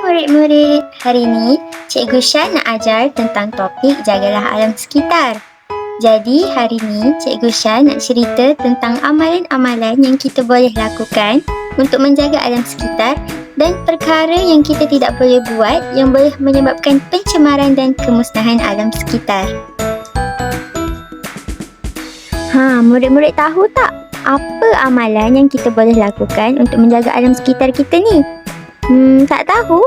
murid-murid, hari ini Cikgu Syah nak ajar tentang topik jagalah alam sekitar. Jadi hari ini Cikgu Syah nak cerita tentang amalan-amalan yang kita boleh lakukan untuk menjaga alam sekitar dan perkara yang kita tidak boleh buat yang boleh menyebabkan pencemaran dan kemusnahan alam sekitar. Murid-murid tahu tak apa amalan yang kita boleh lakukan untuk menjaga alam sekitar kita ni? Tak tahu?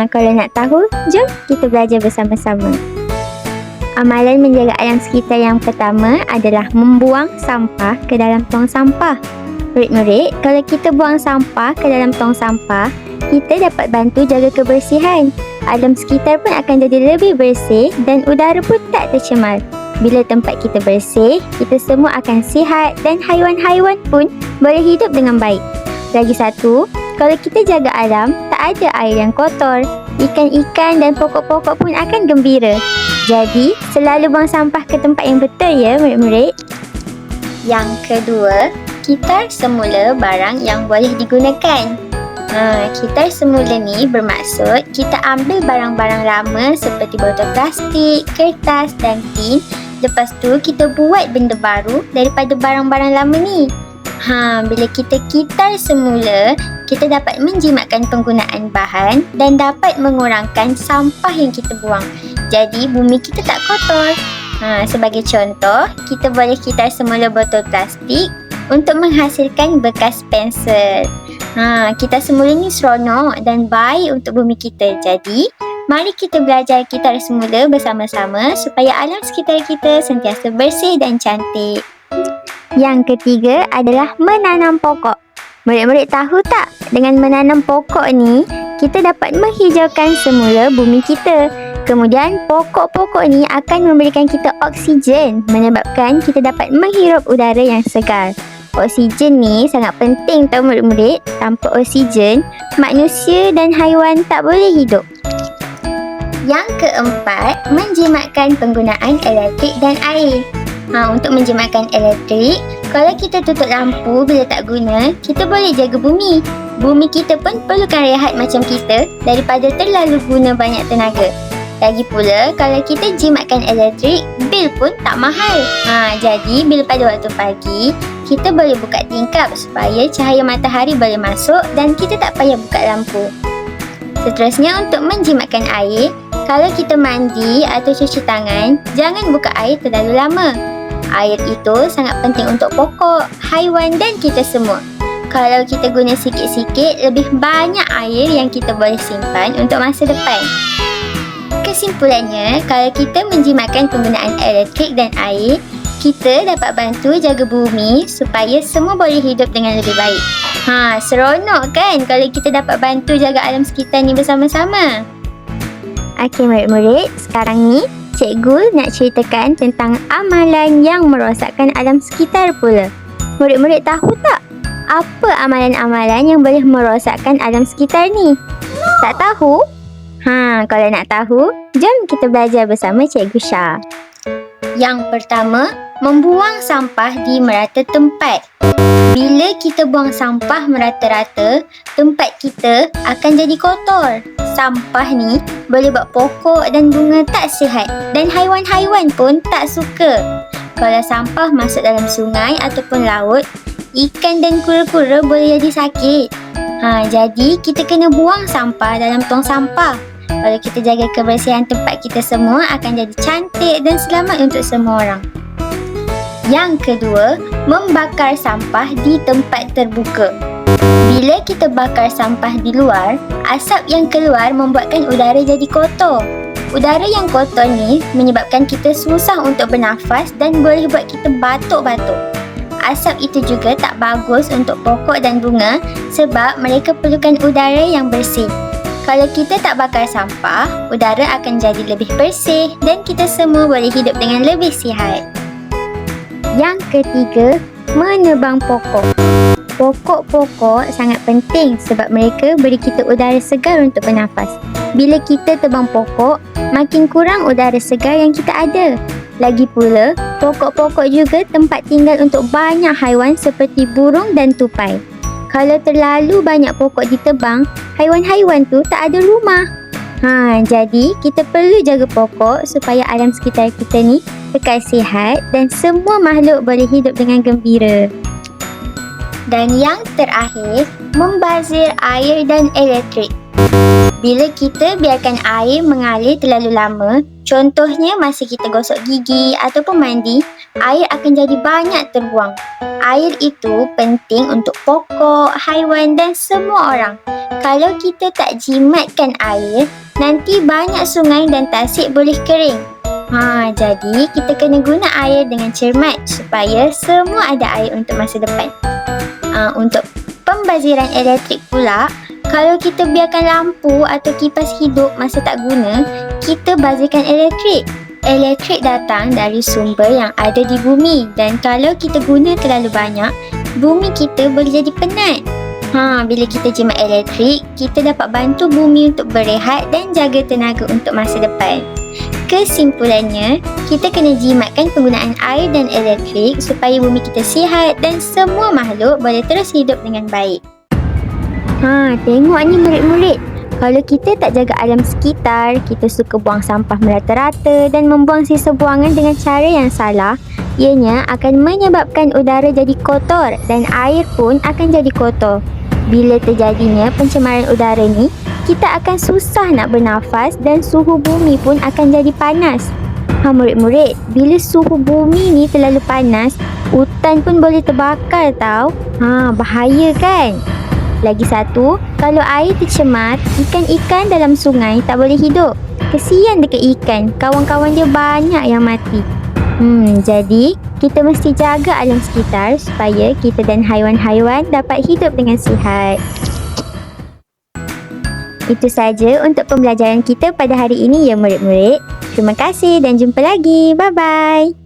Kalau nak tahu, jom kita belajar bersama-sama. Amalan menjaga alam sekitar yang pertama adalah membuang sampah ke dalam tong sampah. Murid-murid, kalau kita buang sampah ke dalam tong sampah, kita dapat bantu jaga kebersihan. Alam sekitar pun akan jadi lebih bersih dan udara pun tak tercemar. Bila tempat kita bersih, kita semua akan sihat dan haiwan-haiwan pun boleh hidup dengan baik. Lagi satu, kalau kita jaga alam, tak ada air yang kotor. Ikan-ikan dan pokok-pokok pun akan gembira. Jadi, selalu buang sampah ke tempat yang betul ya, murid-murid. Yang kedua, kitar semula barang yang boleh digunakan. Kitar semula ni bermaksud kita ambil barang-barang lama seperti botol plastik, kertas dan tin. Lepas tu, kita buat benda baru daripada barang-barang lama ni. Bila kita kitar semula, kita dapat menjimatkan penggunaan bahan dan dapat mengurangkan sampah yang kita buang. Jadi, bumi kita tak kotor. Sebagai contoh, kita boleh kitar semula botol plastik untuk menghasilkan bekas pensel. Kitar semula ni seronok dan baik untuk bumi kita. Jadi, mari kita belajar kitar semula bersama-sama supaya alam sekitar kita sentiasa bersih dan cantik. Yang ketiga adalah menanam pokok. Murid-murid tahu tak? Dengan menanam pokok ni, kita dapat menghijaukan semula bumi kita. Kemudian, pokok-pokok ni akan memberikan kita oksigen, menyebabkan kita dapat menghirup udara yang segar. Oksigen ni sangat penting tau murid-murid. Tanpa oksigen, manusia dan haiwan tak boleh hidup. Yang keempat, menjimatkan penggunaan elektrik dan air. Untuk menjimatkan elektrik, kalau kita tutup lampu bila tak guna, kita boleh jaga bumi. Bumi kita pun perlukan rehat macam kita daripada terlalu guna banyak tenaga. Lagi pula, kalau kita jimatkan elektrik, bil pun tak mahal. Jadi, bila pada waktu pagi, kita boleh buka tingkap supaya cahaya matahari boleh masuk dan kita tak payah buka lampu. Seterusnya, untuk menjimatkan air, kalau kita mandi atau cuci tangan, jangan buka air terlalu lama. Air itu sangat penting untuk pokok, haiwan dan kita semua. Kalau kita guna sikit-sikit, lebih banyak air yang kita boleh simpan untuk masa depan. Kesimpulannya, kalau kita menjimatkan penggunaan elektrik dan air, kita dapat bantu jaga bumi supaya semua boleh hidup dengan lebih baik. Seronok kan kalau kita dapat bantu jaga alam sekitar ni bersama-sama? Okey murid-murid, sekarang ni Cikgu nak ceritakan tentang amalan yang merosakkan alam sekitar pula. Murid-murid tahu tak? Apa amalan-amalan yang boleh merosakkan alam sekitar ni? Tak tahu? Kalau nak tahu, jom kita belajar bersama Cikgu Syah. Yang pertama, membuang sampah di merata tempat. Bila kita buang sampah merata-rata, tempat kita akan jadi kotor. Sampah ni boleh buat pokok dan bunga tak sihat dan haiwan-haiwan pun tak suka. Kalau sampah masuk dalam sungai ataupun laut, ikan dan kura-kura boleh jadi sakit. Jadi kita kena buang sampah dalam tong sampah. Kalau kita jaga kebersihan tempat kita semua akan jadi cantik dan selamat untuk semua orang. Yang kedua, membakar sampah di tempat terbuka. Bila kita bakar sampah di luar, asap yang keluar membuatkan udara jadi kotor. Udara yang kotor ni menyebabkan kita susah untuk bernafas dan boleh buat kita batuk-batuk. Asap itu juga tak bagus untuk pokok dan bunga sebab mereka perlukan udara yang bersih. Kalau kita tak bakar sampah, udara akan jadi lebih bersih dan kita semua boleh hidup dengan lebih sihat. Yang ketiga, menebang pokok. Pokok-pokok sangat penting sebab mereka beri kita udara segar untuk bernafas. Bila kita tebang pokok, makin kurang udara segar yang kita ada. Lagi pula, pokok-pokok juga tempat tinggal untuk banyak haiwan seperti burung dan tupai. Kalau terlalu banyak pokok ditebang, haiwan-haiwan tu tak ada rumah. Jadi kita perlu jaga pokok supaya alam sekitar kita ni kekal sihat dan semua makhluk boleh hidup dengan gembira. Dan yang terakhir, membazir air dan elektrik. Bila kita biarkan air mengalir terlalu lama, contohnya masa kita gosok gigi ataupun mandi, air akan jadi banyak terbuang. Air itu penting untuk pokok, haiwan dan semua orang. Kalau kita tak jimatkan air, nanti banyak sungai dan tasik boleh kering. Jadi kita kena guna air dengan cermat supaya semua ada air untuk masa depan. Untuk pembaziran elektrik pula, kalau kita biarkan lampu atau kipas hidup masa tak guna, kita bazirkan elektrik. Elektrik datang dari sumber yang ada di bumi dan kalau kita guna terlalu banyak, bumi kita boleh jadi penat. Bila kita jimat elektrik, kita dapat bantu bumi untuk berehat dan jaga tenaga untuk masa depan. Kesimpulannya, kita kena jimatkan penggunaan air dan elektrik supaya bumi kita sihat dan semua makhluk boleh terus hidup dengan baik. Tengok ni murid-murid. Kalau kita tak jaga alam sekitar, kita suka buang sampah merata-rata dan membuang sisa buangan dengan cara yang salah, ianya akan menyebabkan udara jadi kotor dan air pun akan jadi kotor. Bila terjadinya pencemaran udara ni, kita akan susah nak bernafas dan suhu bumi pun akan jadi panas. Murid-murid, bila suhu bumi ni terlalu panas, hutan pun boleh terbakar tau. Bahaya kan? Lagi satu, kalau air tercemar, ikan-ikan dalam sungai tak boleh hidup. Kesian dekat ikan, kawan-kawan dia banyak yang mati. Jadi, kita mesti jaga alam sekitar supaya kita dan haiwan-haiwan dapat hidup dengan sihat. Itu saja untuk pembelajaran kita pada hari ini ya murid-murid. Terima kasih dan jumpa lagi. Bye-bye.